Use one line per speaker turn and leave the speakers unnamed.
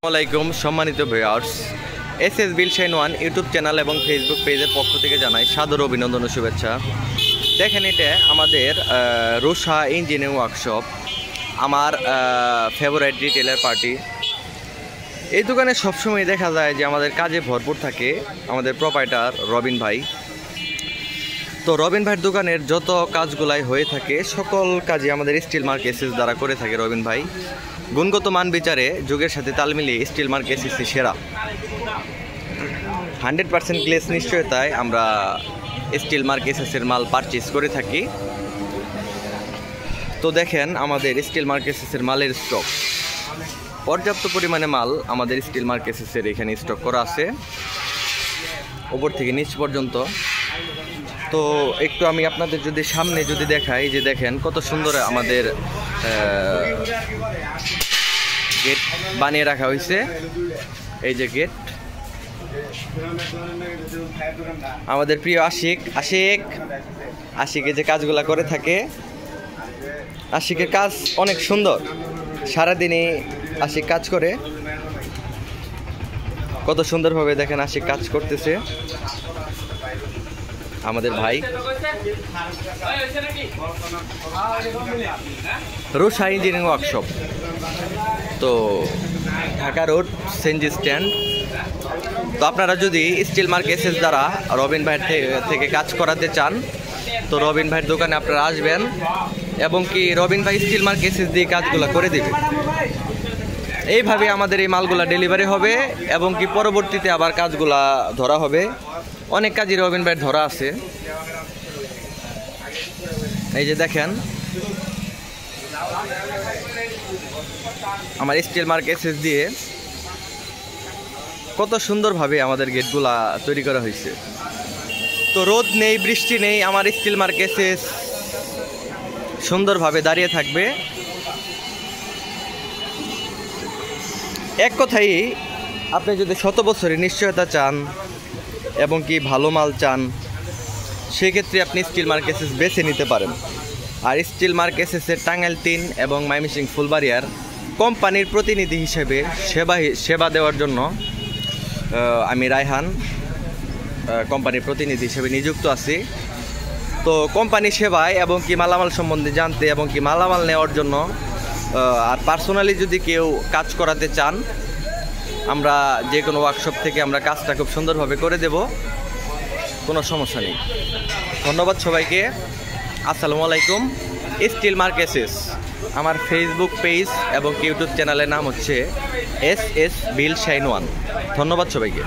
আসসালামাইকুম সম্মানিত viewers, SS বিল shine one YouTube channel এবং ফেসবুক পেজের পক্ষ থেকে জানাই সাদর অভিনন্দন ও শুভেচ্ছা। দেখেন, এটা আমাদের রুষা ইঞ্জিনিয়ারিং ওয়ার্কশপ, আমার ফেভারিট রিটেলার পার্টি। এই দোকানে সবসময় দেখা যায় যে আমাদের কাজে ভরপুর থাকে আমাদের প্রোপাইটার রবিন ভাই। তো রবিন ভাইয়ের দোকানের যত কাজগুলাই হয়ে থাকে সকল কাজই আমাদের স্টিল মার্ক এসএস দ্বারা করে থাকে রবিন ভাই। গুণগত মান বিচারে যুগের সাথে তাল মিলিয়ে স্টিল মার্ক এসএসসি সেরা। 100% গ্লেস নিশ্চয়তায় আমরা স্টিল মার্ক এসএসের মাল পারচেজ করে থাকি। তো দেখেন, আমাদের স্টিল মার্ক এসএসের মালের স্টক, পর্যাপ্ত পরিমাণে মাল আমাদের স্টিল মার্ক এসএসের এখানে স্টক করা আছে উপর থেকে নিচ পর্যন্ত। তো একটু আমি আপনাদের যদি সামনে যদি দেখাই, যে দেখেন কত সুন্দর আমাদের গেট বানিয়ে রাখা হয়েছে। এই যে গেট, আমাদের প্রিয় আশিকে যে কাজগুলা করে থাকে, আশিকের কাজ অনেক সুন্দর। সারাদিনই আশিক কাজ করে, কত সুন্দরভাবে দেখেন আশিক কাজ করতেছে আমাদের ভাই। রুষা ইঞ্জিনিয়ারিং ওয়ার্কশপ, তো ঢাকা রোড সেনজি স্ট্যান্ড। তো আপনারা যদি স্টিল মার্ক এসএস দ্বারা রবিন ভাইয়ের থেকে কাজ করাতে চান, তো রবিন ভাইয়ের দোকানে আপনারা আসবেন এবং কি রবিন ভাই স্টিল মার্ক এসএস দিয়ে কাজগুলো করে দেবে। এইভাবে আমাদের এই মালগুলা ডেলিভারি হবে এবং কি পরবর্তীতে আবার কাজগুলা ধরা হবে। অনেক কাজই রবিন ভাইয়ের ধরা আছে। এই যে দেখেন, আমার স্টিল মার্ক এসএস দিয়ে কত সুন্দরভাবে আমাদের গেটগুলা তৈরি করা হয়েছে। তো রোদ নেই, বৃষ্টি নেই, আমার স্টিল মার্ক এসএস সুন্দরভাবে দাঁড়িয়ে থাকবে। এক কথাই, আপনি যদি 100 বছরের নিশ্চয়তা চান এবং কি ভালো মাল চান, সেক্ষেত্রে আপনি স্টিল মার্ক এসএস বেছে নিতে পারেন। আর স্টিল মার্ক এসএসের টাঙ্গাইল 3 এবং ময়মনসিংহ ফুলবাড়িয়ার কোম্পানির প্রতিনিধি হিসেবে সেবা দেওয়ার জন্য আমি রায়হান কোম্পানির প্রতিনিধি হিসেবে নিযুক্ত আছি। তো কোম্পানির সেবায় এবং কি মালামাল সম্বন্ধে জানতে এবং কি মালামাল নেওয়ার জন্য, আর পার্সোনালি যদি কেউ কাজ করাতে চান, আমরা যে কোনো ওয়ার্কশপ থেকে আমরা কাজটা খুব সুন্দরভাবে করে দেব, কোনো সমস্যা নেই। ধন্যবাদ সবাইকে। আসসালামু আলাইকুম। স্টিল মার্ক এসএস, আমার ফেসবুক পেজ এবং ইউটিউব চ্যানেলের নাম হচ্ছে এসএস বিল শাইন ওয়ান। ধন্যবাদ সবাইকে।